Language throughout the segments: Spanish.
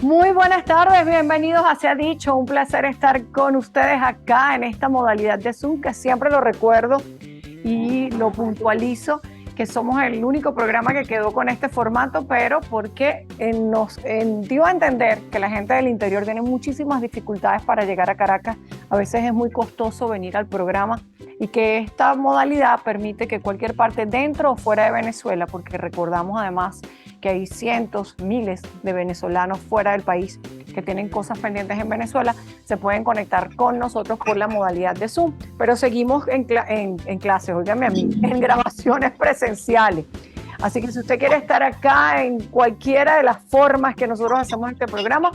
Muy buenas tardes, bienvenidos a Se ha Dicho, un placer estar con ustedes acá en esta modalidad de Zoom, que siempre lo recuerdo y lo puntualizo, que somos el único programa que quedó con este formato, pero porque nos dio a entender que la gente del interior tiene muchísimas dificultades para llegar a Caracas, a veces es muy costoso venir al programa y que esta modalidad permite que cualquier parte dentro o fuera de Venezuela, porque recordamos además que hay cientos, miles de venezolanos fuera del país que tienen cosas pendientes en Venezuela, se pueden conectar con nosotros por la modalidad de Zoom. Pero seguimos en clases, óigame a mí, en grabaciones presenciales. Así que si usted quiere estar acá en cualquiera de las formas que nosotros hacemos este programa,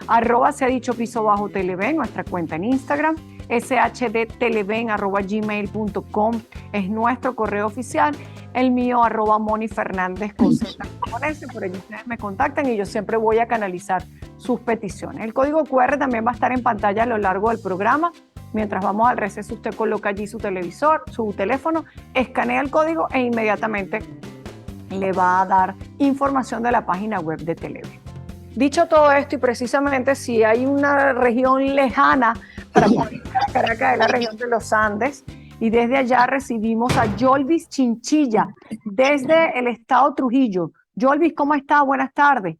@seadicho_tv, nuestra cuenta en Instagram, shdteleven@gmail.com es nuestro correo oficial, el mío @monifernández con Z con S, por allí ustedes me contactan y yo siempre voy a canalizar sus peticiones. El código QR también va a estar en pantalla a lo largo del programa. Mientras vamos al receso, usted coloca allí su televisor, su teléfono, escanea el código e inmediatamente le va a dar información de la página web de Televen. Dicho todo esto, y precisamente si hay una región lejana para poder ir a Caracas, de la región de los Andes, y desde allá recibimos a Yolvis Chinchilla, desde el estado Trujillo. Yolvis, ¿cómo está? Buenas tardes.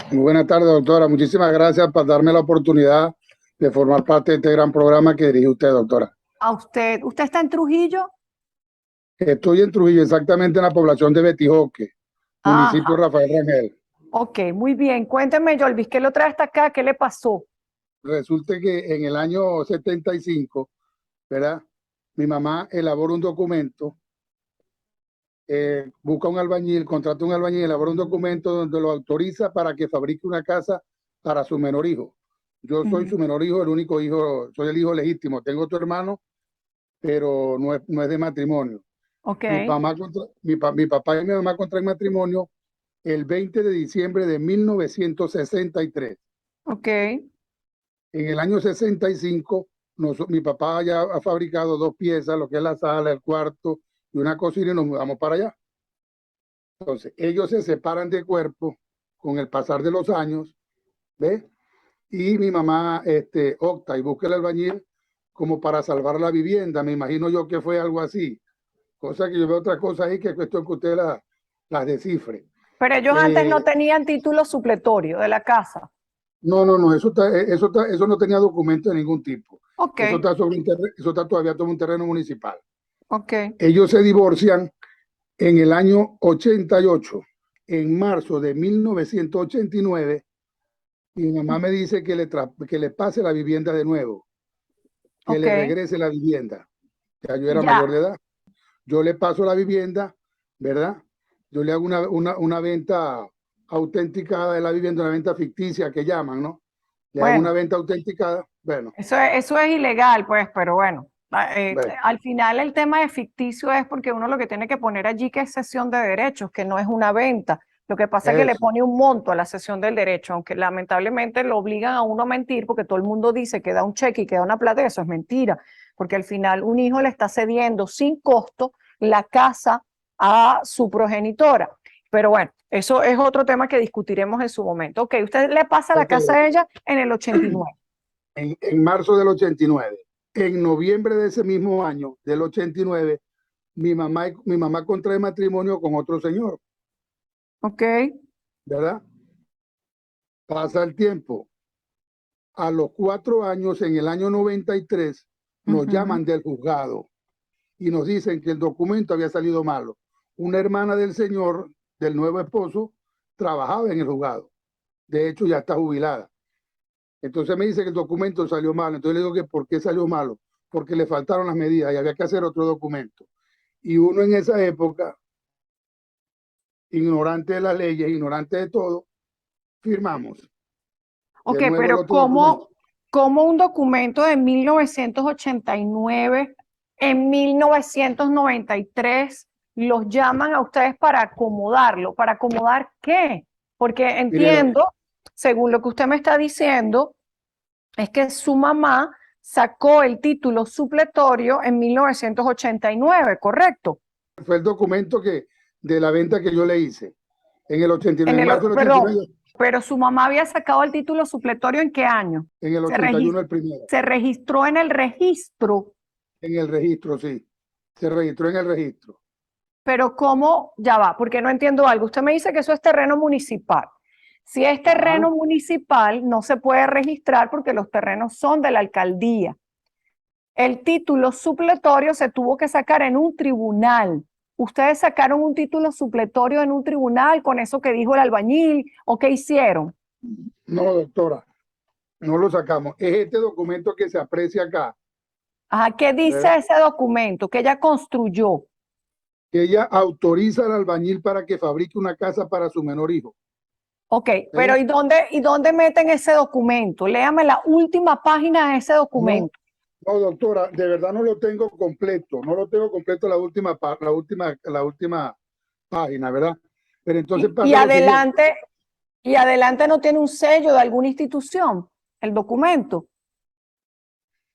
Muy buenas tardes, doctora. Muchísimas gracias por darme la oportunidad de formar parte de este gran programa que dirige usted, doctora. A usted. ¿Usted está en Trujillo? Estoy en Trujillo, exactamente en la población de Betijoque, municipio Rafael Rangel. Ok, muy bien. Cuénteme, Yolvis, ¿qué lo trae hasta acá? ¿Qué le pasó? Resulta que en el año 75, ¿verdad? Mi mamá elabora un documento, busca un albañil, contrata un albañil, elabora un documento donde lo autoriza para que fabrique una casa para su menor hijo. Yo soy su menor hijo, el único hijo, soy el hijo legítimo. Tengo otro hermano, pero no es de matrimonio. Okay. Mi papá y mi mamá contraen matrimonio el 20 de diciembre de 1963. Ok. En el año 65, mi papá ya ha fabricado 2 piezas, lo que es la sala, el cuarto y una cocina, y nos mudamos para allá. Entonces, ellos se separan de cuerpo con el pasar de los años, ¿ves? Y mi mamá opta y busca el albañil como para salvar la vivienda. Me imagino yo que fue algo así. Cosa que yo veo otra cosa ahí que es cuestión que usted las descifre. Pero ellos antes no tenían título supletorio de la casa. No, eso no tenía documento de ningún tipo. Okay. Eso está todavía todo un terreno municipal. Okay. Ellos se divorcian en el año 88. En marzo de 1989, mi mamá me dice que le pase la vivienda de nuevo, que le regrese la vivienda. Ya yo era mayor de edad. Yo le paso la vivienda, ¿verdad? Yo le hago una venta autenticada de la vivienda, una venta ficticia que llaman, ¿no? Le hago una venta autenticada, bueno. Eso es ilegal, pues, pero bueno. Al final el tema de ficticio es porque uno lo que tiene que poner allí que es cesión de derechos, que no es una venta. Lo que pasa es que le pone un monto a la cesión del derecho, aunque lamentablemente lo obligan a uno a mentir porque todo el mundo dice que da un cheque y que da una plata, eso es mentira, porque al final un hijo le está cediendo sin costo la casa a su progenitora. Pero bueno, eso es otro tema que discutiremos en su momento. Ok, usted le pasa la casa a ella en el 89. En marzo del 89. En noviembre de ese mismo año, del 89, mi mamá contrae matrimonio con otro señor. Ok. ¿Verdad? Pasa el tiempo. A los 4 años, en el año 93, nos llaman del juzgado y nos dicen que el documento había salido malo. Una hermana del señor, del nuevo esposo, trabajaba en el juzgado. De hecho, ya está jubilada. Entonces me dice que el documento salió mal. Entonces le digo que ¿por qué salió malo? Porque le faltaron las medidas y había que hacer otro documento. Y uno en esa época, ignorante de las leyes, ignorante de todo, firmamos. Ok, pero ¿cómo un documento de 1989, en 1993, los llaman a ustedes para acomodarlo? ¿Para acomodar qué? Porque entiendo, según lo que usted me está diciendo, es que su mamá sacó el título supletorio en 1989, ¿correcto? Fue el documento de la venta que yo le hice. En el 89, pero su mamá había sacado el título supletorio ¿en qué año? En el Se 81 el primero. Se registró en el registro, En el registro, sí. Se registró en el registro. pero ¿cómo? Ya va, porque no entiendo algo. Usted me dice que eso es terreno municipal. Si es terreno municipal, no se puede registrar porque los terrenos son de la alcaldía. El título supletorio se tuvo que sacar en un tribunal. ¿Ustedes sacaron un título supletorio en un tribunal con eso que dijo el albañil o qué hicieron? No, doctora, no lo sacamos. Es este documento que se aprecia acá, Ajá, ¿qué dice ese documento que ella construyó? que ella autoriza al albañil para que fabrique una casa para su menor hijo. Ok, pero ¿y dónde meten ese documento? Léame la última página de ese documento. No, doctora, de verdad no lo tengo completo. No lo tengo completo la última página, ¿verdad? Pero entonces pasa lo siguiente. Y adelante no tiene un sello de alguna institución, el documento.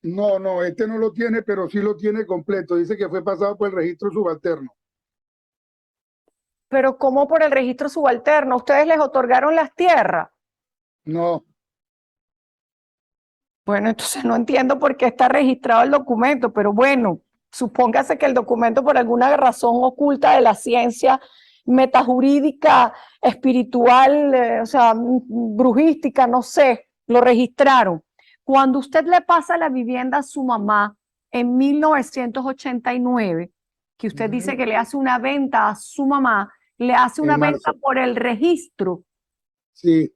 No, este no lo tiene, pero sí lo tiene completo. Dice que fue pasado por el registro subalterno. Pero ¿cómo por el registro subalterno? ¿Ustedes les otorgaron las tierras? No, Bueno, entonces no entiendo por qué está registrado el documento, pero bueno, supóngase que el documento por alguna razón oculta de la ciencia metajurídica, espiritual, o sea, brujística, no sé, lo registraron. Cuando usted le pasa la vivienda a su mamá en 1989, que usted dice que le hace una venta a su mamá, le hace una en venta marzo. por el registro. Sí,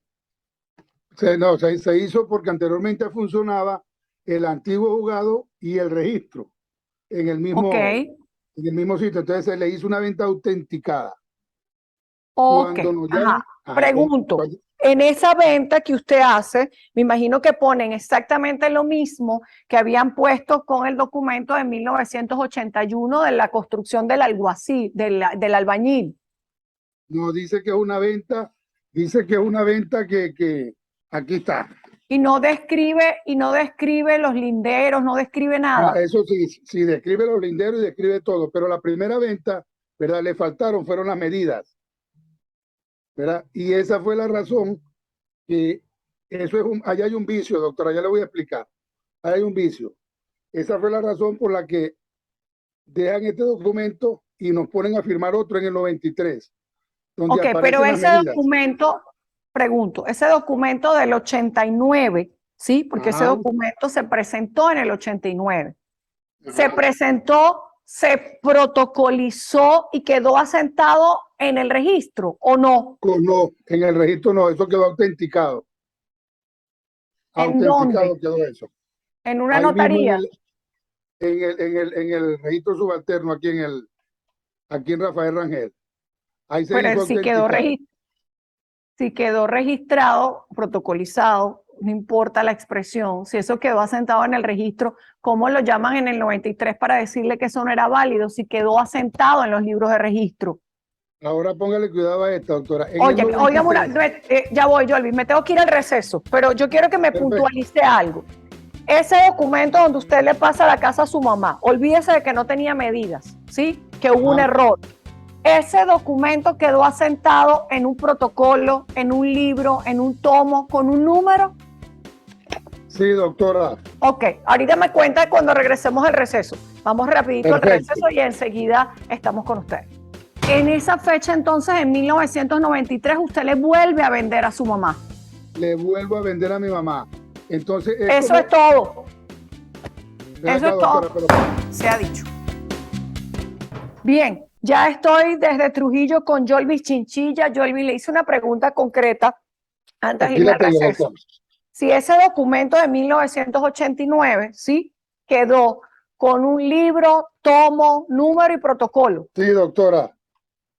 se hizo porque anteriormente funcionaba el antiguo juzgado y el registro en el Ok, mismo sitio. Entonces se le hizo una venta autenticada. ok, Cuando nos llaman, ajá. Pregunto, en esa venta que usted hace, me imagino que ponen exactamente lo mismo que habían puesto con el documento de 1981 de la construcción del alguacil, del albañil. nos dice que es una venta, que aquí está. Y no describe los linderos, no describe nada. Eso sí, sí, describe los linderos y describe todo, pero la primera venta, ¿verdad? Le fueron las medidas, ¿verdad? Y esa fue la razón que allá hay un vicio, doctora, ya le voy a explicar. Ahí hay un vicio. Esa fue la razón por la que dejan este documento y nos ponen a firmar otro en el 93, donde Ok, pero aparecen las ese medidas. documento, pregunto, ese documento del 89, ¿sí? Porque ese Ajá, documento se presentó en el 89. Se ajá. presentó, se protocolizó y quedó asentado en el registro, ¿o no? No, en el registro no, eso quedó autenticado. ¿En dónde? Autenticado quedó eso. En una Ahí mismo notaría. en el registro subalterno, aquí en Rafael Rangel. Ahí se hizo Pero autenticado. si quedó registrado, protocolizado, no importa la expresión, si eso quedó asentado en el registro, ¿cómo lo llaman en el 93 para decirle que eso no era válido? Si quedó asentado en los libros de registro. Ahora póngale cuidado a esta, doctora. En el Oye, 93. ya voy, Jolvi, me tengo que ir al receso, pero yo quiero que me Perfecto. puntualice algo. Ese documento donde usted le pasa la casa a su mamá, olvídese de que no tenía medidas, ¿sí? Que hubo un error. Ese documento quedó asentado en un protocolo, en un libro, en un tomo, con un número. Sí, doctora. Ok, ahorita me cuenta cuando regresemos al receso. Vamos rapidito al receso y enseguida estamos con usted. En esa fecha entonces, en 1993, usted le vuelve a vender a su mamá. Le vuelvo a vender a mi mamá. Entonces, eso es todo. Eso es todo. Se ha dicho. Bien, ya estoy desde Trujillo con Jolvis Chinchilla. Jolvis, le hice una pregunta concreta antes de irme al receso. Si ese documento de 1989, ¿sí? Quedó con un libro, tomo, número y protocolo. Sí, doctora.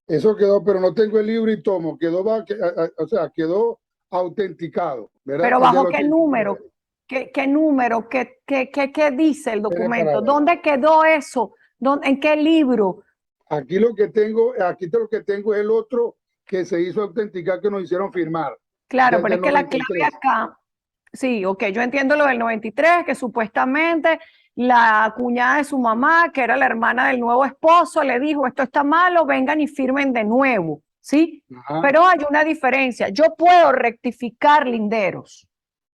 Eso quedó, pero no tengo el libro y tomo. Quedó autenticado, ¿verdad? Pero ¿bajo qué número? ¿Qué número? ¿Qué dice el documento? ¿Dónde quedó eso? ¿En qué libro? Aquí lo que tengo es el otro que se hizo autenticar, que nos hicieron firmar. Claro, pero es que la clave acá, sí, ok, yo entiendo lo del 93, que supuestamente la cuñada de su mamá, que era la hermana del nuevo esposo, le dijo, esto está malo, vengan y firmen de nuevo. ¿sí? Ajá. Pero hay una diferencia. Yo puedo rectificar linderos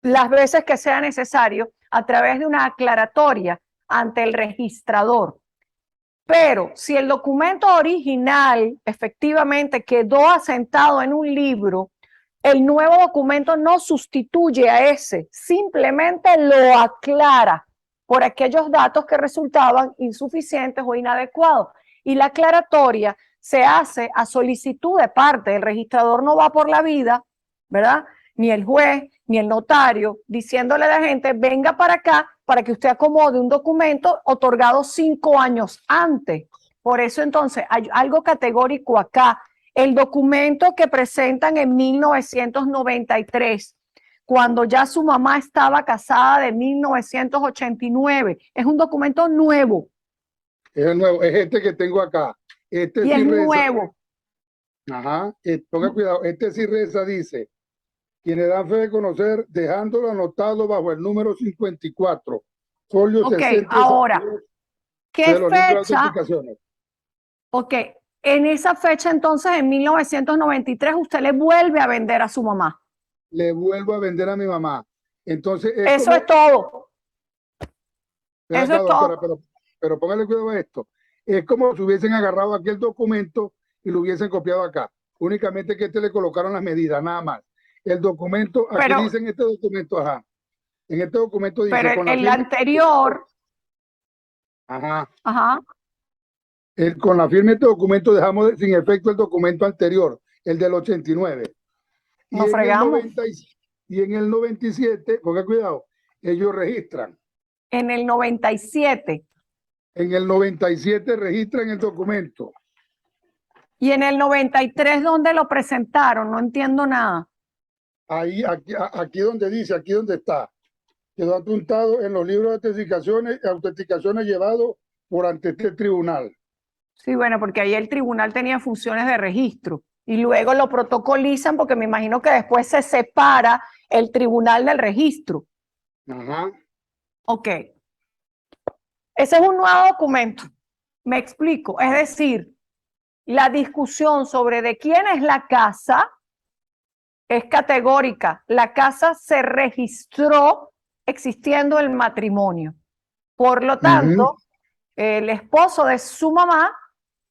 las veces que sea necesario a través de una aclaratoria ante el registrador. Pero si el documento original efectivamente quedó asentado en un libro, el nuevo documento no sustituye a ese, simplemente lo aclara por aquellos datos que resultaban insuficientes o inadecuados. Y la aclaratoria se hace a solicitud de parte. El registrador no va por la vida, ¿verdad? Ni el juez, ni el notario, diciéndole a la gente, venga para acá para que usted acomode un documento otorgado 5 años antes. Por eso entonces hay algo categórico acá. El documento que presentan en 1993, cuando ya su mamá estaba casada, de 1989, es un documento nuevo. Es el nuevo, es este que tengo acá. Este Y sí es reza. nuevo. Ajá, ponga cuidado, este sí reza, dice, quienes dan fe de conocer, dejándolo anotado bajo el número 54, folio Ok, 60 ahora, ¿qué de los libros de fecha? autenticaciones. Ok, en esa fecha entonces, en 1993, usted le vuelve a vender a su mamá. Le vuelvo a vender a mi mamá. Entonces es Eso como, es todo. ven Eso acá, es todo. doctora, pero póngale cuidado a esto. Es como si hubiesen agarrado aquel documento y lo hubiesen copiado acá. Únicamente que le colocaron las medidas, nada más. El documento, aquí Pero, dice en este documento, ajá. En este documento pero dice, con la el firma, anterior, ajá, ajá, con la firma de este documento dejamos sin efecto el documento anterior, el del 89. Y nos en el fregamos. 90 y en el 97, ponga cuidado, ellos registran. En el 97 En el 97 registran el documento. y en el 93, ¿dónde lo presentaron? No entiendo nada. Ahí, aquí donde dice, aquí donde está. Quedó apuntado en los libros de autenticaciones llevados por ante este tribunal. Sí, bueno, porque ahí el tribunal tenía funciones de registro y luego lo protocolizan porque me imagino que después se separa el tribunal del registro. Ajá. Ok, ese es un nuevo documento. Me explico. Es decir, la discusión sobre de quién es la casa es categórica. La casa se registró existiendo el matrimonio. Por lo tanto, el esposo de su mamá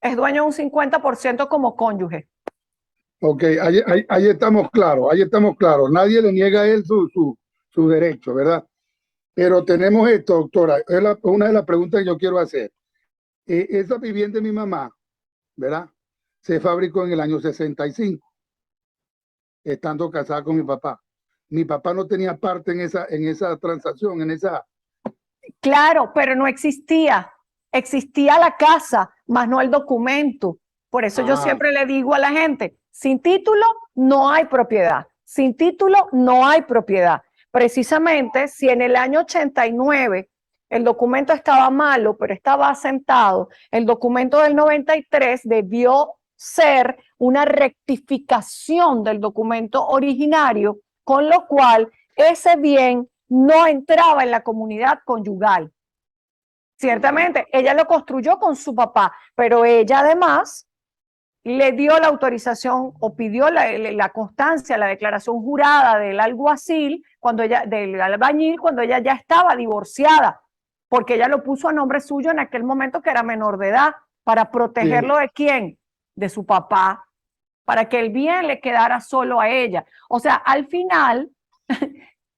es dueño de un 50% como cónyuge. Ok, ahí estamos claros, ahí estamos claros. Nadie le niega a él su derecho, ¿verdad? Pero tenemos esto, doctora, es una de las preguntas que yo quiero hacer. Esa vivienda de mi mamá, ¿verdad? Se fabricó en el año 65, estando casada con mi papá. Mi papá no tenía parte en esa transacción, en esa... Claro, pero no existía. Existía la casa, más no el documento. Por eso yo Ah, siempre le digo a la gente, sin título no hay propiedad. Sin título no hay propiedad. Precisamente si en el año 89 el documento estaba malo, pero estaba asentado, el documento del 93 debió ser una rectificación del documento originario, con lo cual ese bien no entraba en la comunidad conyugal. Ciertamente, ella lo construyó con su papá, pero ella además le dio la autorización o pidió la constancia, la declaración jurada del alguacil, del albañil, cuando ella ya estaba divorciada, porque ella lo puso a nombre suyo en aquel momento que era menor de edad, para protegerlo sí. de quién, de su papá, para que el bien le quedara solo a ella. O sea, al final,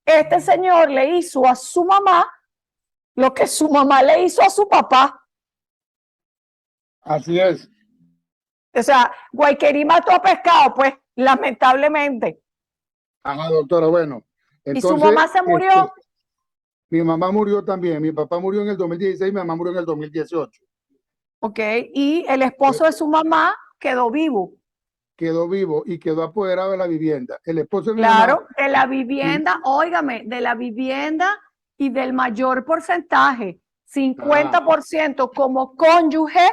este señor le hizo a su mamá lo que su mamá le hizo a su papá. Así es. O sea, Guayquerí mató a pescado, pues, lamentablemente. Ajá, doctora, bueno. Y su Entonces, mamá se murió, mi mamá murió también. Mi papá murió en el 2016, mi mamá murió en el 2018. ¿ok? Y el esposo de su mamá quedó vivo. Quedó vivo y quedó apoderado de la vivienda. El esposo de mi mamá, Claro, de la vivienda, óigame, de la vivienda y del mayor porcentaje, ajá, 50% como cónyuge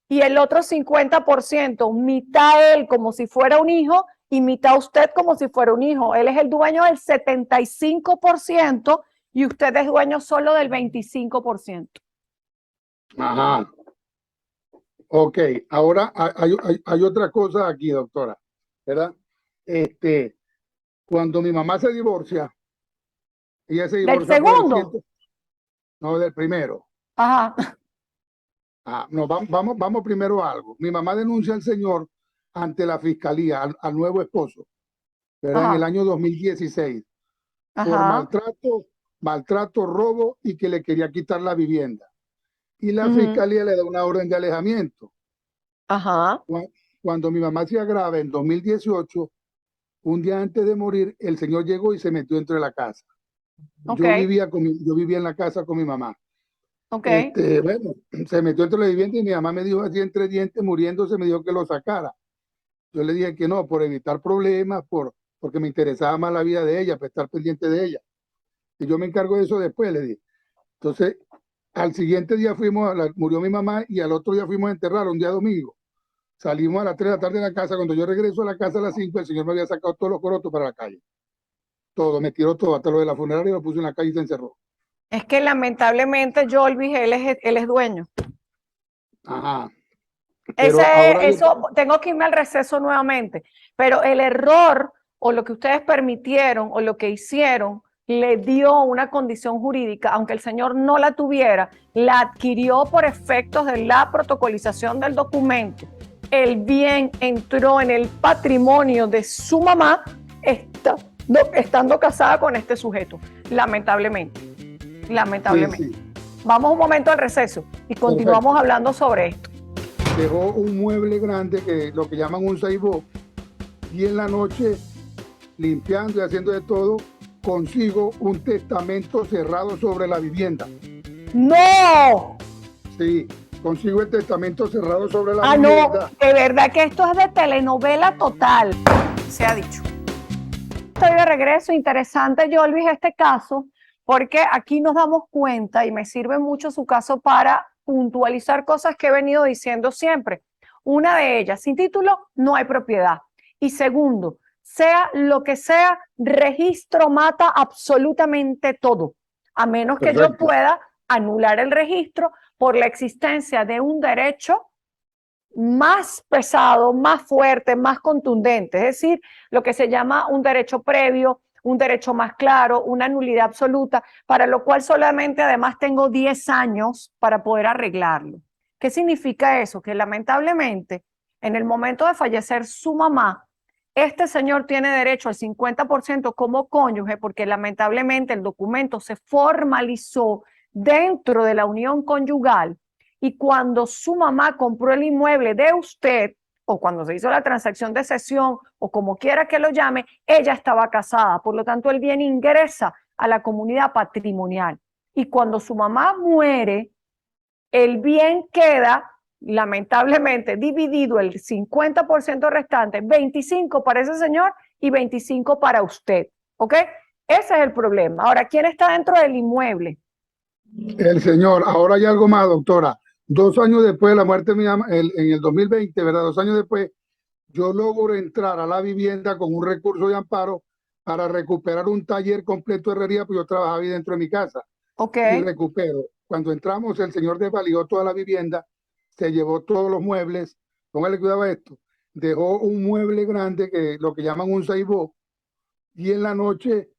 y el otro 50%, mitad él como si fuera un hijo y mitad usted como si fuera un hijo. Él es el dueño del 75% y usted es dueño solo del 25%. ajá. Ok, ahora hay otra cosa aquí, doctora, ¿verdad? Cuando mi mamá se divorcia, ella se ¿Del divorcia por segundo? ciento, no del primero. Ajá, No, vamos primero a algo. Mi mamá denuncia al señor ante la fiscalía, al nuevo esposo, ¿verdad? En el ajá, año 2016, por ajá. maltrato, robo y que le quería quitar la vivienda. Y la Ujú, fiscalía le da una orden de alejamiento. ajá. Cuando mi mamá se agrava en 2018, un día antes de morir, el señor llegó y se metió dentro de la casa. Ok, Yo vivía en la casa con mi mamá. ok. Bueno, se metió dentro de la vivienda y mi mamá me dijo así entre dientes, muriéndose, me dijo que lo sacara. Yo le dije que no, por evitar problemas, porque me interesaba más la vida de ella, para estar pendiente de ella. Y yo me encargo de eso después, le dije. Entonces, al siguiente día murió mi mamá y al otro día fuimos a enterrar, un día domingo. Salimos a las 3 de la tarde de la casa. Cuando yo regreso a la casa a las 5, el señor me había sacado todos los corotos para la calle. Todo, me tiró todo, hasta lo de la funeraria lo puso en la calle y se encerró. Es que lamentablemente Jolvis, él es dueño. Ajá. Pero ahora yo, Eso, tengo que irme al receso nuevamente, pero el error o lo que ustedes permitieron o lo que hicieron le dio una condición jurídica, aunque el señor no la tuviera, la adquirió por efectos de la protocolización del documento. El bien entró en el patrimonio de su mamá estando casada con este sujeto, lamentablemente, sí, lamentablemente. sí, Vamos un momento al receso y perfecto. continuamos hablando sobre esto. Dejó un mueble grande, que lo que llaman un saibó, y en la noche, limpiando y haciendo de todo, consigo un testamento cerrado sobre la vivienda. ¡No! Sí, consigo el testamento cerrado sobre la Ah, no, vivienda. de verdad que esto es de telenovela total, se ha dicho. Estoy de regreso, interesante, Jolvis, este caso, porque aquí nos damos cuenta y me sirve mucho su caso para puntualizar cosas que he venido diciendo siempre. Una de ellas, sin título, no hay propiedad. Y segundo, sea lo que sea, registro mata absolutamente todo, a menos que yo Perfecto. pueda anular el registro por la existencia de un derecho más pesado, más fuerte, más contundente, es decir, lo que se llama un derecho previo, un derecho más claro, una nulidad absoluta, para lo cual solamente además tengo 10 años para poder arreglarlo. ¿Qué significa eso? Que lamentablemente en el momento de fallecer su mamá, este señor tiene derecho al 50% como cónyuge porque lamentablemente el documento se formalizó dentro de la unión conyugal y cuando su mamá compró el inmueble de usted, o cuando se hizo la transacción de cesión, o como quiera que lo llame, ella estaba casada. Por lo tanto, el bien ingresa a la comunidad patrimonial. Y cuando su mamá muere, el bien queda, lamentablemente, dividido el 50% restante, 25 para ese señor y 25 para usted. ¿Ok? Ese es el problema. Ahora, ¿quién está dentro del inmueble? El señor, ahora hay algo más, doctora. 2 años después de la muerte de mi mamá, en el 2020, ¿verdad? 2 años después, yo logro entrar a la vivienda con un recurso de amparo para recuperar un taller completo de herrería, pues yo trabajaba ahí dentro de mi casa ¿Ok? y recupero. Cuando entramos, el señor desvalijó toda la vivienda, se llevó todos los muebles, póngale cuidado a esto, dejó un mueble grande, que lo que llaman un saibó, y en la noche,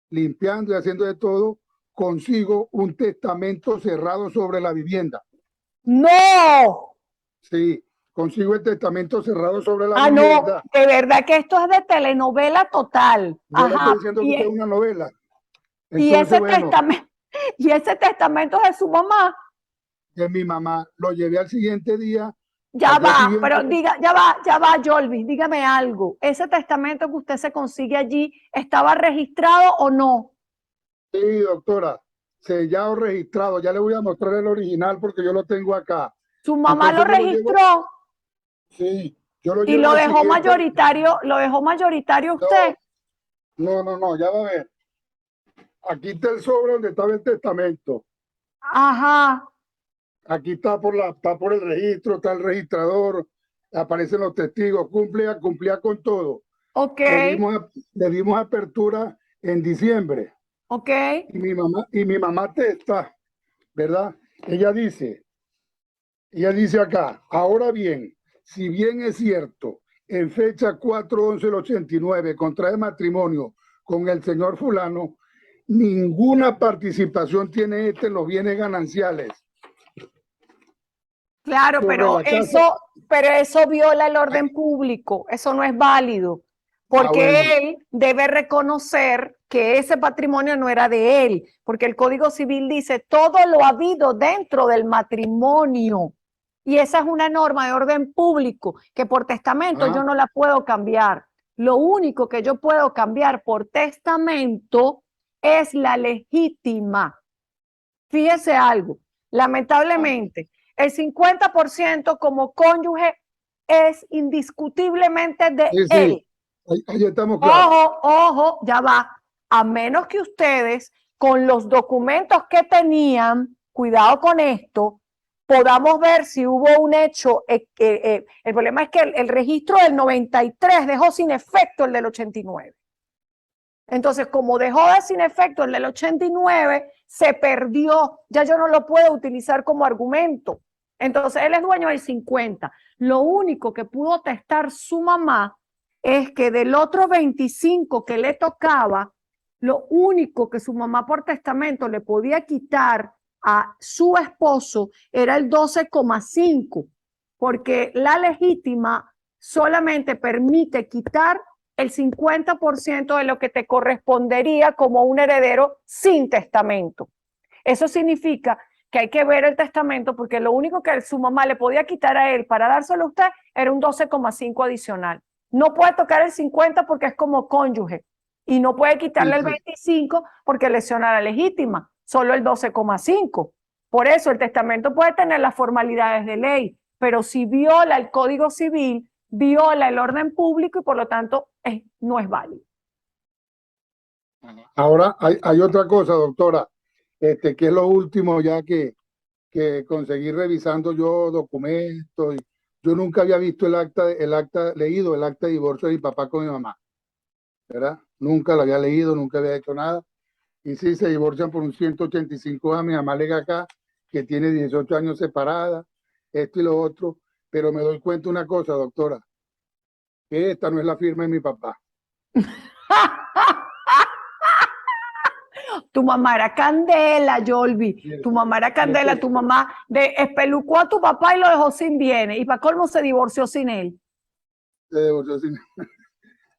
limpiando y haciendo de todo, consigo un testamento cerrado sobre la vivienda. No. Sí, consigo el testamento cerrado sobre la Ah, no, vivienda. de verdad que esto es de telenovela total. Yo le estoy Ajá. diciendo que esto es una novela. Y Entonces, ese bueno, testamento, y ese testamento es de su mamá. que mi mamá lo llevé al siguiente día, Ya al día va, siguiente. pero diga, ya va, Jolvis, dígame algo. ¿Ese testamento que usted se consigue allí estaba registrado o no? Sí, doctora, sellado, registrado. Ya le voy a mostrar el original porque yo lo tengo acá. Su mamá lo Entonces yo lo llevo, registró sí, yo lo y llevo al siguiente. lo dejó mayoritario usted. No, no, ya va a ver. Aquí está el sobre donde estaba el testamento. Ajá, Aquí está por el registro, está el registrador, aparecen los testigos, cumplía con todo. ok, Le dimos apertura en diciembre ok, y mi mamá testa, ¿verdad? Ella dice, Ella dice acá, ahora bien, si bien es cierto, en fecha 4/11 del 89 contrae matrimonio con el señor fulano, ninguna participación tiene este en los bienes gananciales Claro, sobre la casa. pero eso viola el orden público, eso no es válido, porque Bueno, él debe reconocer que ese patrimonio no era de él, porque el Código Civil dice todo lo habido dentro del matrimonio. Y esa es una norma de orden público que por testamento yo no la puedo cambiar. Lo único que yo puedo cambiar por testamento es la legítima. Fíjese algo, lamentablemente, el 50% como cónyuge es indiscutiblemente de sí, él. ahí estamos claros. Ojo, ojo, ya va. A menos que ustedes, con los documentos que tenían, cuidado con esto, podamos ver si hubo un hecho. El problema es que el registro del 93 dejó sin efecto el del 89. Entonces, como dejó de sin efecto el del 89, se perdió. Ya yo no lo puedo utilizar como argumento. Entonces, él es dueño del 50. Lo único que pudo testar su mamá es que del otro 25 que le tocaba, lo único que su mamá por testamento le podía quitar a su esposo era el 12,5, porque la legítima solamente permite quitar el 50% de lo que te correspondería como un heredero sin testamento. Eso significa que hay que ver el testamento porque lo único que su mamá le podía quitar a él para dárselo a usted era un 12,5 adicional. No puede tocar el 50 porque es como cónyuge y no puede quitarle el 25 porque lesiona la legítima, solo el 12,5. Por eso el testamento puede tener las formalidades de ley, pero si viola el Código Civil, viola el orden público y por lo tanto no es válido. Ahora hay otra cosa, doctora, que es lo último ya que conseguí revisando yo documentos. Yo nunca había visto leído el acta de divorcio de mi papá con mi mamá, ¿verdad? Nunca lo había leído, nunca había hecho nada. Y sí, se divorcian por un 185 años. Mi mamá alega acá que tiene 18 años separada, esto y lo otro. Pero me doy cuenta una cosa, doctora, que esta no es la firma de mi papá. Tu mamá era candela, Yolvi. Tu mamá era candela, tu mamá espelucó a tu papá y lo dejó sin bienes. Y para colmo se divorció sin él. Se divorció sin...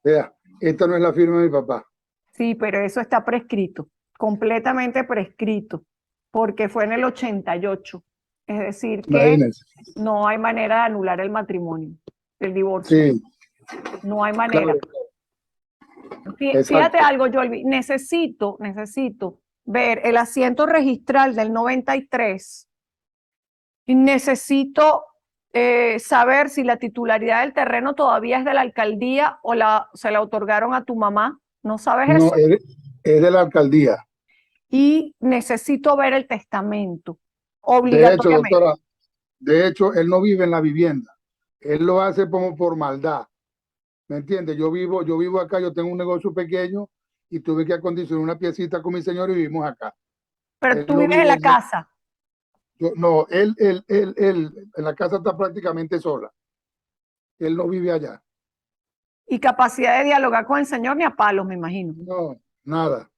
Vea, esta no es la firma de mi papá. Sí, pero eso está prescrito, completamente prescrito, porque fue en el 88. Es decir, que Imagínense. no hay manera de anular el matrimonio, el divorcio. Sí. No hay manera. Claro. Fíjate algo, Yolvi, necesito ver el asiento registral del 93 y necesito saber si la titularidad del terreno todavía es de la alcaldía o se la otorgaron a tu mamá. ¿No sabes eso? No, es de la alcaldía. Y necesito ver el testamento, De hecho, obligatoriamente. doctora, de hecho, él no vive en la vivienda. Él lo hace como por maldad. ¿Me entiende? Yo vivo acá, yo tengo un negocio pequeño y tuve que acondicionar una piecita con mi señor y vivimos acá. Pero Él tú no vives en vive la casa. no, él, en la casa está prácticamente sola. Él no vive allá. Y capacidad de dialogar con el señor ni a palos, me imagino. No, nada.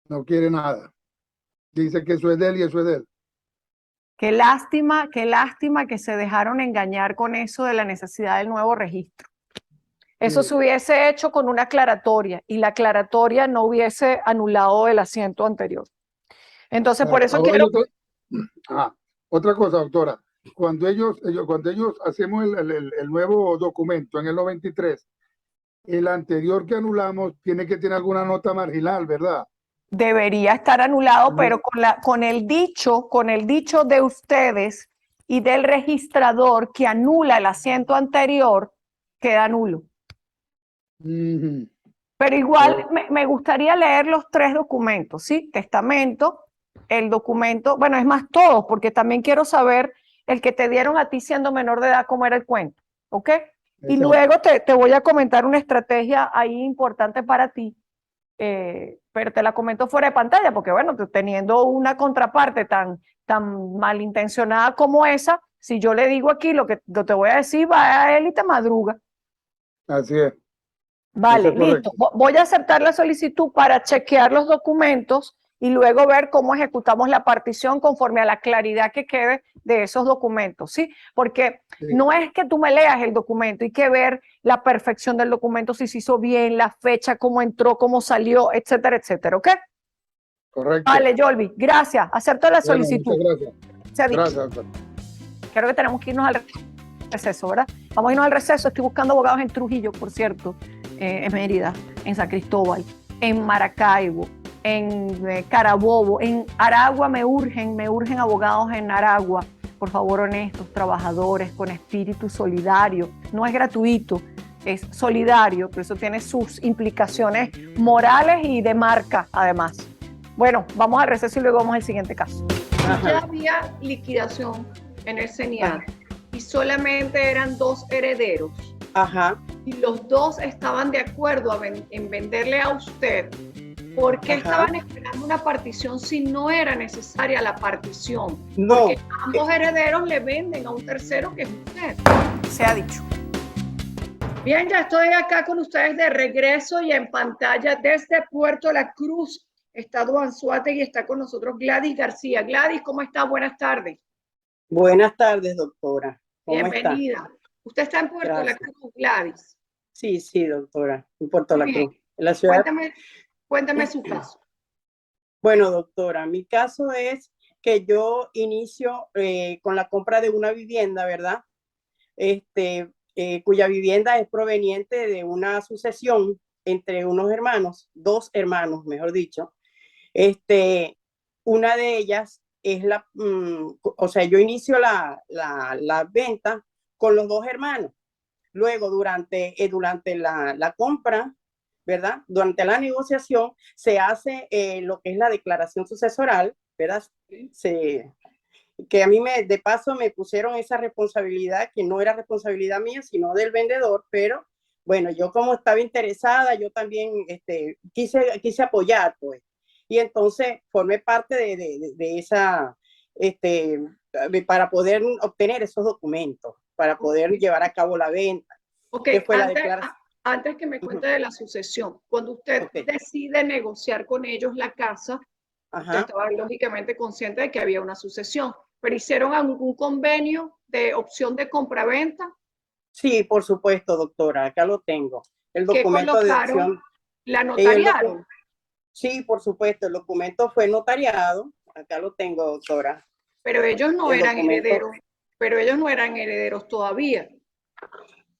No quiere nada. Dice que eso es de él y eso es de él. Qué lástima que se dejaron engañar con eso de la necesidad del nuevo registro. Eso se hubiese hecho con una aclaratoria y la aclaratoria no hubiese anulado el asiento anterior. Entonces, por eso quiero... Otra cosa, doctora. Cuando ellos hacemos el nuevo documento en el 93, el anterior que anulamos tiene que tener alguna nota marginal, ¿verdad? Debería estar anulado, pero con el dicho de ustedes y del registrador que anula el asiento anterior, queda nulo. Pero igual me gustaría leer los tres documentos, ¿sí? Testamento, el documento, bueno, es más todos, porque también quiero saber el que te dieron a ti siendo menor de edad, cómo era el cuento, ¿ok? Exacto. Y luego te voy a comentar una estrategia ahí importante para ti, pero te la comento fuera de pantalla, porque bueno, teniendo una contraparte tan malintencionada como esa, Si yo le digo aquí lo que te voy a decir, va a él y te madruga. Así es. Vale, Eso es listo. correcto. Voy a aceptar la solicitud para chequear los documentos y luego ver cómo ejecutamos la partición conforme a la claridad que quede de esos documentos, ¿sí? Porque Sí, no es que tú me leas el documento, hay que ver la perfección del documento, si se hizo bien, la fecha, cómo entró, cómo salió, etcétera, etcétera, ¿ok? correcto. Vale, Yolvi, gracias. Acepto la Bueno, muchas solicitud. gracias. Se ha dicho. Gracias, doctor. Creo que tenemos que irnos al receso, ¿verdad? Vamos a irnos al receso. Estoy buscando abogados en Trujillo, por cierto, en Mérida, en San Cristóbal, en Maracaibo, en Carabobo, en Aragua me urgen abogados en Aragua. Por favor, honestos, trabajadores, con espíritu solidario. No es gratuito, es solidario, pero eso tiene sus implicaciones morales y de marca, además. Bueno, vamos al receso y luego vamos al siguiente caso. Ya había liquidación en el CENIAR y solamente eran 2 herederos. Ajá. Y los 2 estaban de acuerdo en venderle a usted. ¿Por qué estaban esperando una partición si no era necesaria la partición? No. Porque ambos herederos le venden a un tercero que es usted. Se ha dicho. Bien, ya estoy acá con ustedes de regreso y en pantalla desde Puerto La Cruz. Está Duan Suárez y está con nosotros Gladys García. Gladys, ¿cómo está? Buenas tardes. Buenas tardes, doctora. ¿Cómo Bienvenida. está? Usted está en Puerto Gracias. La Cruz, Gladys. Sí, sí, doctora, en Puerto Muy La bien. Cruz, en la ciudad. Cuéntame su caso. Bueno, doctora, mi caso es que yo inicio con la compra de una vivienda, ¿verdad? Cuya vivienda es proveniente de una sucesión entre unos hermanos, 2 hermanos, mejor dicho. Una de ellas es o sea, yo inicio la venta con los 2 hermanos. Luego, durante la compra, ¿verdad? Durante la negociación se hace lo que es la declaración sucesoral, ¿verdad? Que a mí de paso me pusieron esa responsabilidad que no era responsabilidad mía, sino del vendedor, pero bueno, yo como estaba interesada, yo también quise apoyar, pues. Y entonces formé parte de esa, para poder obtener esos documentos, para poder llevar a cabo la venta. Ok, Que fue la declaración. Antes que me cuente de la sucesión, cuando usted decide negociar con ellos la casa, usted estaba lógicamente consciente de que había una sucesión, pero ¿hicieron algún convenio de opción de compraventa? Sí, por supuesto, doctora, acá lo tengo. El documento de opción. ¿La notariaron? Sí, por supuesto, el documento fue notariado. Acá lo tengo, doctora. Pero ellos no eran herederos todavía.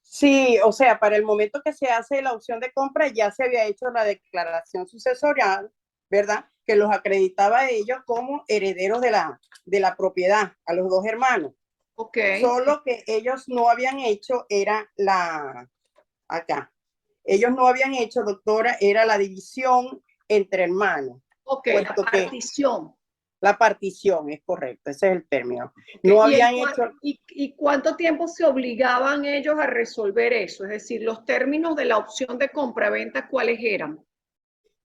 Sí, o sea, para el momento que se hace la opción de compra ya se había hecho la declaración sucesorial, ¿verdad? Que los acreditaba a ellos como herederos de la propiedad, a los 2 hermanos. Ok. Solo que ellos no habían hecho, ellos no habían hecho, doctora, era la división entre hermanos. Ok, la partición. La partición, es correcto, ese es el término. No habían hecho... ¿Y cuánto tiempo se obligaban ellos a resolver eso? Es decir, los términos de la opción de compraventa, ¿cuáles eran?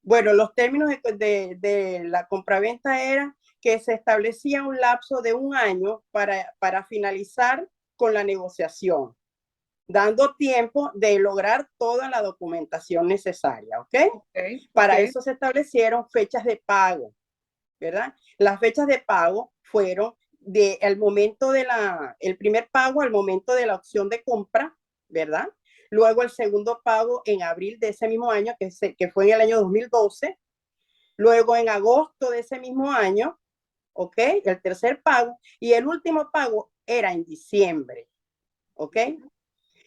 Bueno, los términos de la compraventa eran que se establecía un lapso de 1 año para finalizar con la negociación, dando tiempo de lograr toda la documentación necesaria, ¿ok? Para eso se establecieron fechas de pago, ¿verdad? Las fechas de pago fueron el momento el primer pago al momento de la opción de compra, ¿verdad? Luego el segundo pago en abril de ese mismo año, que fue en el año 2012. Luego en agosto de ese mismo año, ¿ok? El tercer pago. Y el último pago era en diciembre, ¿ok?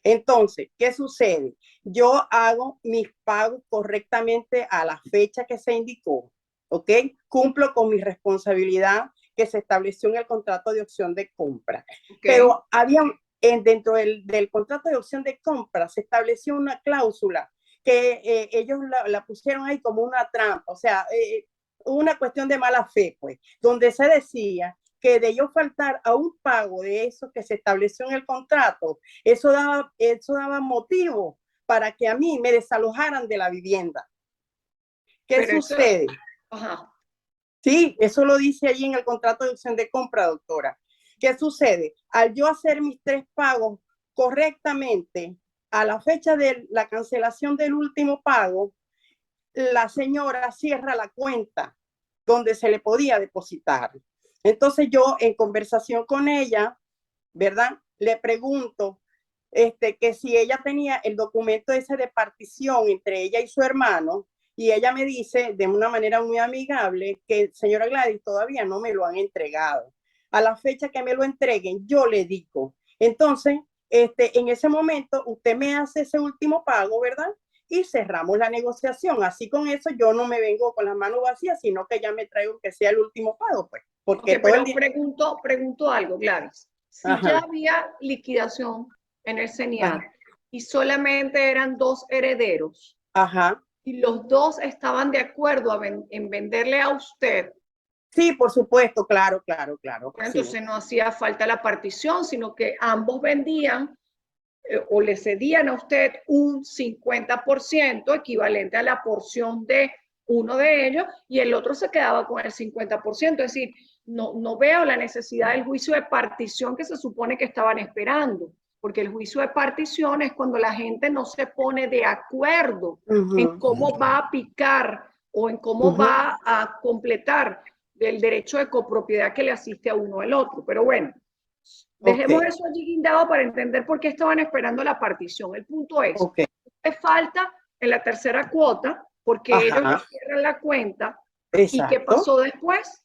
Entonces, ¿qué sucede? Yo hago mis pagos correctamente a la fecha que se indicó, ¿ok? Cumplo con mi responsabilidad que se estableció en el contrato de opción de compra. Pero dentro del contrato de opción de compra se estableció una cláusula que ellos la pusieron ahí como una trampa, o sea, una cuestión de mala fe, pues, donde se decía que de yo faltar a un pago de eso que se estableció en el contrato, eso daba motivo para que a mí me desalojaran de la vivienda. ¿Qué sucede? Sí, eso lo dice allí en el contrato de opción de compra, doctora, ¿qué sucede? Al yo hacer mis 3 pagos correctamente, a la fecha de la cancelación del último pago, la señora cierra la cuenta donde se le podía depositar. Entonces yo, en conversación con ella, ¿verdad? Le pregunto que si ella tenía el documento ese de partición entre ella y su hermano, y ella me dice de una manera muy amigable que, señora Gladys, todavía no me lo han entregado. A la fecha que me lo entreguen, yo le digo. Entonces, en ese momento, usted me hace ese último pago, ¿verdad? Y cerramos la negociación. Así con eso yo no me vengo con las manos vacías, sino que ya me traigo que sea el último pago, pues. Porque okay, pero pregunto algo, Gladys. Si Ajá. ya había liquidación en el CENIAT y solamente eran 2 herederos, ajá, y los 2 estaban de acuerdo en venderle a usted. Sí, por supuesto, claro. Entonces sí. no hacía falta la partición, sino que ambos vendían o le cedían a usted un 50% equivalente a la porción de uno de ellos y el otro se quedaba con el 50%. Es decir, no veo la necesidad del juicio de partición que se supone que estaban esperando, porque el juicio de partición es cuando la gente no se pone de acuerdo en cómo va a picar o en cómo va a completar del derecho de copropiedad que le asiste a uno al otro. Pero bueno, dejemos eso allí guindado para entender por qué estaban esperando la partición. El punto es, ¿qué falta en la tercera cuota? Porque ellos cierran la cuenta. Exacto. ¿Y qué pasó después?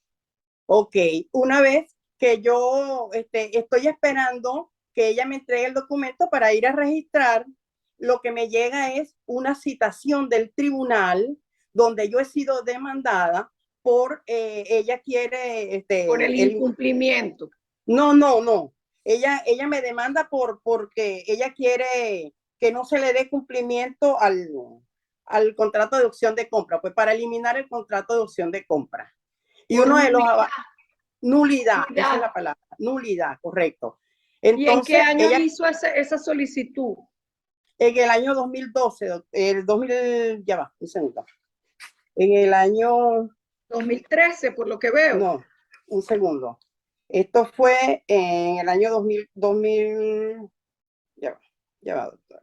Ok, una vez que yo estoy esperando que ella me entregue el documento para ir a registrar, lo que me llega es una citación del tribunal donde yo he sido demandada por, ella quiere... por el incumplimiento. No. Ella me demanda porque ella quiere que no se le dé cumplimiento al contrato de opción de compra, pues para eliminar el contrato de opción de compra. Y uno de los... Nulidad, esa es la palabra, nulidad, correcto. Entonces, ¿y en qué año hizo esa solicitud? En el año 2012, ya va, un segundo. En el año... 2013, por lo que veo. No, un segundo. Esto fue en el año 2000 ya va, doctora.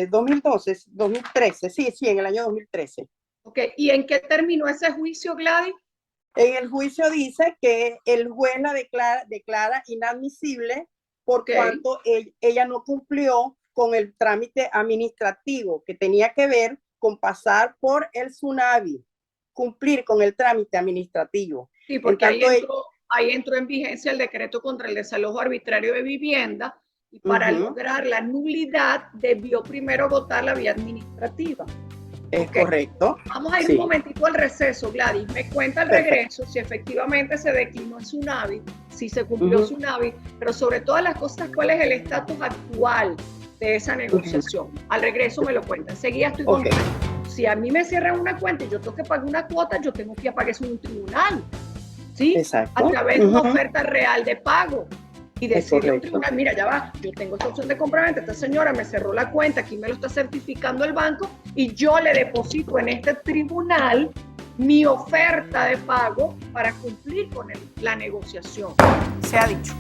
2013, sí, en el año 2013. Ok, ¿y en qué terminó ese juicio, Gladys? En el juicio dice que el juez la declara inadmisible por cuanto ella no cumplió con el trámite administrativo que tenía que ver con pasar por el SUNAVI, cumplir con el trámite administrativo. Sí, porque ahí entró en vigencia el decreto contra el desalojo arbitrario de vivienda y para lograr la nulidad debió primero agotar la vía administrativa. Es correcto. Vamos a ir un momentito al receso, Gladys. Me cuenta al regreso si efectivamente se declinó el SUNAVI, si se cumplió SUNAVI, pero sobre todas las cosas, cuál es el estatus actual de esa negociación. Al regreso me lo cuenta. Enseguida estoy con si a mí me cierran una cuenta y yo tengo que pagar una cuota, yo tengo que pagar eso en un tribunal, ¿sí? Exacto. A través de una oferta real de pago. Y decirle al tribunal, mira, ya va, yo tengo esta opción de compraventa, esta señora me cerró la cuenta, aquí me lo está certificando el banco y yo le deposito en este tribunal mi oferta de pago para cumplir con la negociación. Se ha dicho.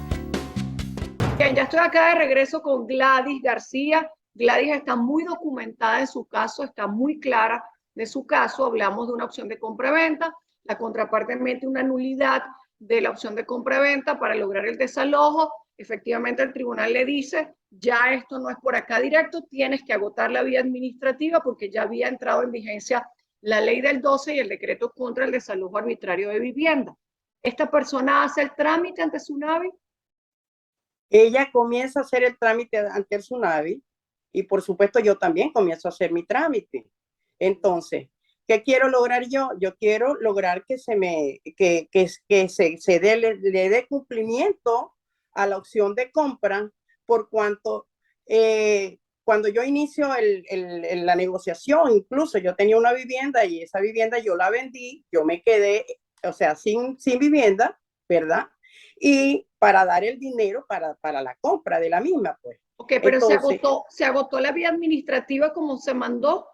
Bien, ya estoy acá de regreso con Gladys García. Gladys está muy documentada en su caso, está muy clara de su caso. Hablamos de una opción de compraventa, la contraparte mete una nulidad de la opción de compra-venta para lograr el desalojo. Efectivamente, el tribunal le dice, ya esto no es por acá directo, tienes que agotar la vía administrativa porque ya había entrado en vigencia la ley del 12 y el decreto contra el desalojo arbitrario de vivienda. ¿Esta persona hace el trámite ante SUNAVI? Ella comienza a hacer el trámite ante el SUNAVI y por supuesto yo también comienzo a hacer mi trámite. Entonces, ¿qué quiero lograr yo? Yo quiero lograr que le dé cumplimiento a la opción de compra por cuanto cuando yo inicio la negociación, incluso yo tenía una vivienda y esa vivienda yo la vendí, yo me quedé, o sea, sin vivienda, ¿verdad? Y para dar el dinero para la compra de la misma, pues. Ok, pero entonces, ¿se agotó la vía administrativa como se mandó?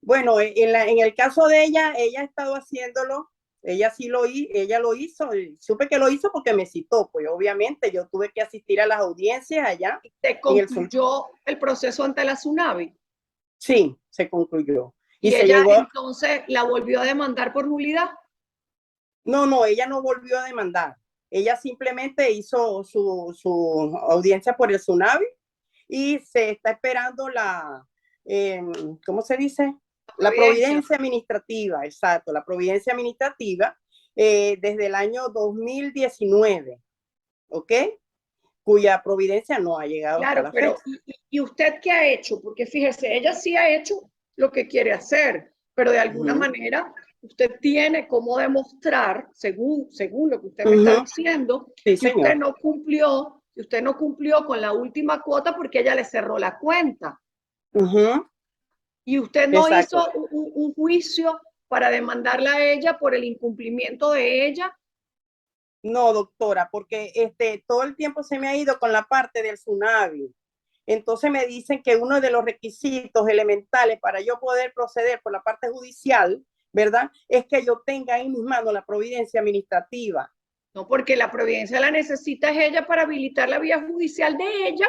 Bueno, en el caso de ella ha estado haciéndolo Ella sí ella lo hizo, y supe que lo hizo porque me citó, pues obviamente yo tuve que asistir a las audiencias allá. ¿Se concluyó el proceso ante la Tsunami? Sí, se concluyó. ¿Y se ella llegó... entonces la volvió a demandar por nulidad? No, ella no volvió a demandar. Ella simplemente hizo su audiencia por el Tsunami y se está esperando ¿cómo se dice? La providencia administrativa, exacto, la providencia administrativa desde el año 2019, ¿ok? Cuya providencia no ha llegado claro, hasta la pero fecha. ¿y usted qué ha hecho? Porque fíjese, ella sí ha hecho lo que quiere hacer, pero de alguna manera usted tiene cómo demostrar, según lo que usted me está diciendo, sí, que usted no cumplió con la última cuota porque ella le cerró la cuenta. Y usted no Exacto. hizo un juicio para demandarla a ella por el incumplimiento de ella. No, doctora, porque todo el tiempo se me ha ido con la parte del Tsunami. Entonces me dicen que uno de los requisitos elementales para yo poder proceder por la parte judicial, ¿verdad? Es que yo tenga en mis manos la providencia administrativa. No, porque la providencia la necesita es ella para habilitar la vía judicial de ella.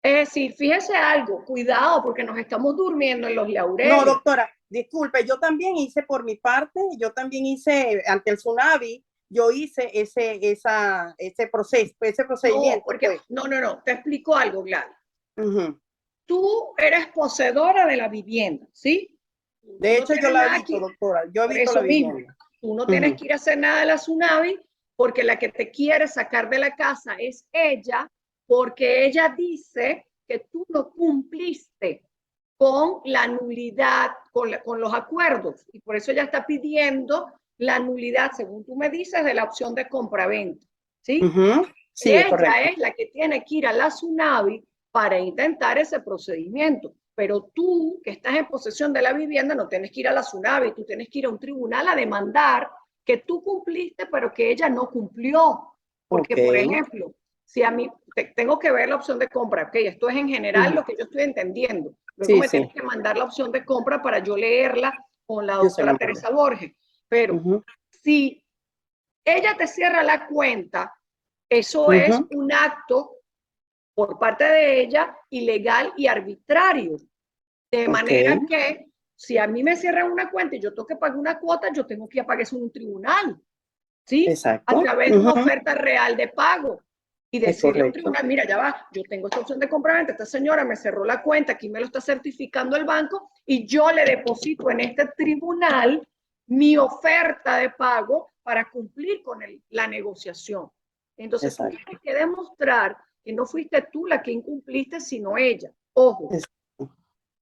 Es decir, fíjese algo, cuidado, porque nos estamos durmiendo en los laureles. No, doctora, disculpe, yo también hice por mi parte, yo también hice ante el Tsunami, yo hice ese procedimiento. No, porque, pues. No, te explico algo, Gladys. Tú eres poseedora de la vivienda, ¿sí? De hecho, yo la he visto, doctora, yo he visto la vivienda. Tú no tienes que ir a hacer nada de la Tsunami porque la que te quiere sacar de la casa es ella, porque ella dice que tú no cumpliste con la nulidad, con los acuerdos, y por eso ella está pidiendo la nulidad, según tú me dices, de la opción de compra-venta, ¿sí? Sí, ella es la que tiene que ir a la Tsunami para intentar ese procedimiento, pero tú, que estás en posesión de la vivienda, no tienes que ir a la Tsunami, tú tienes que ir a un tribunal a demandar que tú cumpliste, pero que ella no cumplió. Porque, por ejemplo, si a mí tengo que ver la opción de compra, ok, esto es en general lo que yo estoy entendiendo. Luego me tienes que mandar la opción de compra para yo leerla con la doctora Teresa Borges. Pero si ella te cierra la cuenta, eso es un acto por parte de ella ilegal y arbitrario. De manera que si a mí me cierran una cuenta y yo tengo que pagar una cuota, yo tengo que ir a pagar eso en un tribunal, ¿sí? Exacto. A través de una oferta real de pago. Y decirle al tribunal, mira, ya va, yo tengo esta opción de compra-venta, esta señora me cerró la cuenta, aquí me lo está certificando el banco y yo le deposito en este tribunal mi oferta de pago para cumplir con la negociación. Entonces, tú tienes que demostrar que no fuiste tú la que incumpliste, sino ella.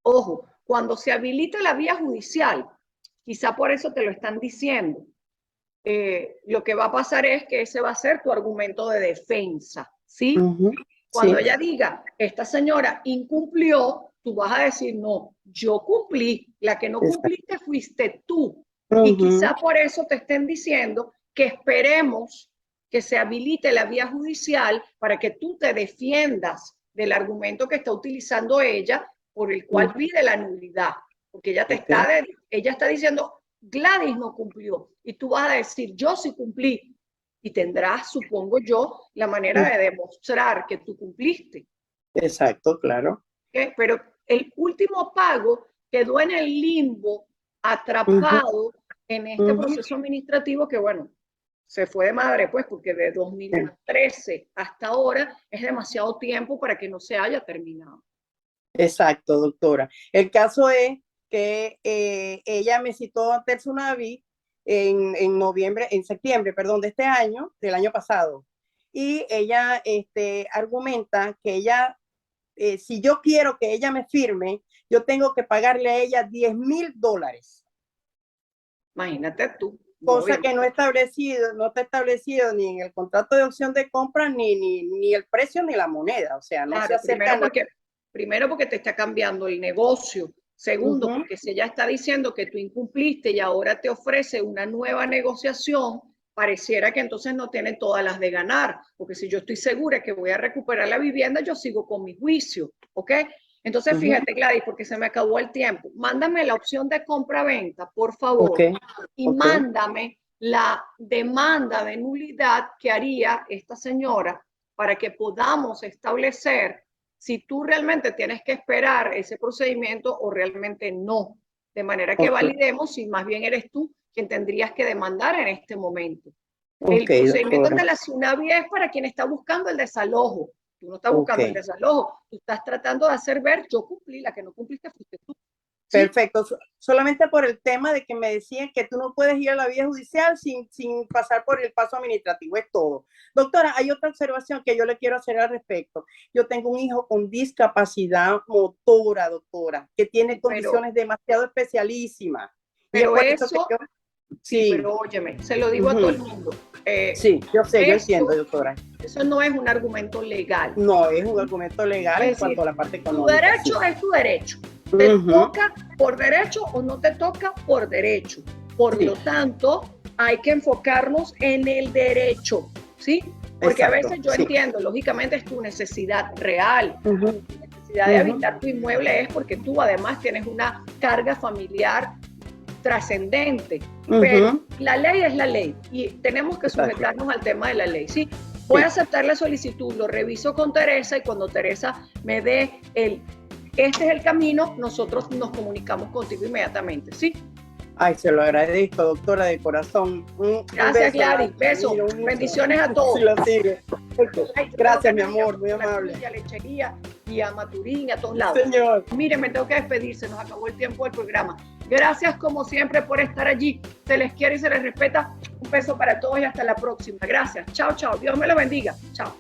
Ojo, cuando se habilite la vía judicial, quizá por eso te lo están diciendo, lo que va a pasar es que ese va a ser tu argumento de defensa, ¿sí? Cuando ella diga, esta señora incumplió, tú vas a decir, no, yo cumplí, la que no cumpliste fuiste tú. Y quizá por eso te estén diciendo que esperemos que se habilite la vía judicial para que tú te defiendas del argumento que está utilizando ella, por el cual pide la nulidad. Porque ella ella está diciendo, Gladys no cumplió, y tú vas a decir, yo sí cumplí, y tendrás, supongo yo, la manera de demostrar que tú cumpliste. Exacto, claro. Pero el último pago quedó en el limbo, atrapado en este proceso administrativo que, bueno, se fue de madre, pues, porque de 2013 hasta ahora es demasiado tiempo para que no se haya terminado. Exacto, doctora. El caso es que ella me citó ante el Tsunami en septiembre, perdón, de este año, del año pasado. Y ella argumenta que ella, si yo quiero que ella me firme, yo tengo que pagarle a ella $10,000. Imagínate tú. Cosa que no está establecido ni en el contrato de opción de compra, ni el precio, ni la moneda. O sea, no se acerca primero porque te está cambiando el negocio. Segundo, porque si ella está diciendo que tú incumpliste y ahora te ofrece una nueva negociación, pareciera que entonces no tiene todas las de ganar. Porque si yo estoy segura que voy a recuperar la vivienda, yo sigo con mi juicio, ¿ok? Entonces, fíjate, Gladys, porque se me acabó el tiempo. Mándame la opción de compra-venta, por favor, y mándame la demanda de nulidad que haría esta señora para que podamos establecer si tú realmente tienes que esperar ese procedimiento o realmente no. De manera que validemos si más bien eres tú quien tendrías que demandar en este momento. El procedimiento de la SUNAVI es para quien está buscando el desalojo. Tú no estás buscando el desalojo, tú estás tratando de hacer ver, yo cumplí, la que no cumpliste fuiste tú. ¿Sí? Perfecto, solamente por el tema de que me decían que tú no puedes ir a la vía judicial sin pasar por el paso administrativo, es todo. Doctora, hay otra observación que yo le quiero hacer al respecto. Yo tengo un hijo con discapacidad motora, doctora, que tiene condiciones demasiado especialísimas. Pero eso, sí, pero óyeme, se lo digo a todo el mundo. Sí, yo sé, yo entiendo, doctora. Eso no es un argumento legal. No, es un argumento legal en cuanto a la parte económica. Tu derecho es tu derecho. Te toca por derecho o no te toca por derecho. Por lo tanto, hay que enfocarnos en el derecho, ¿sí? Porque a veces yo entiendo, lógicamente es tu necesidad real. Tu necesidad de habitar tu inmueble es porque tú además tienes una carga familiar trascendente, pero la ley es la ley y tenemos que sujetarnos al tema de la ley, ¿sí? Voy a aceptar la solicitud, lo reviso con Teresa y cuando Teresa me dé este es el camino, nosotros nos comunicamos contigo inmediatamente, ¿sí? Ay, se lo agradezco, doctora, de corazón. Gracias, Gladys. Besos. Bendiciones a todos. Sí, lo sigue. Gracias, mi amor, muy amable. A Lechería y a Maturín y a todos lados. Señor. Miren, me tengo que despedir, se nos acabó el tiempo del programa. Gracias, como siempre, por estar allí. Se les quiere y se les respeta. Un beso para todos y hasta la próxima. Gracias. Chao, chao. Dios me lo bendiga. Chao.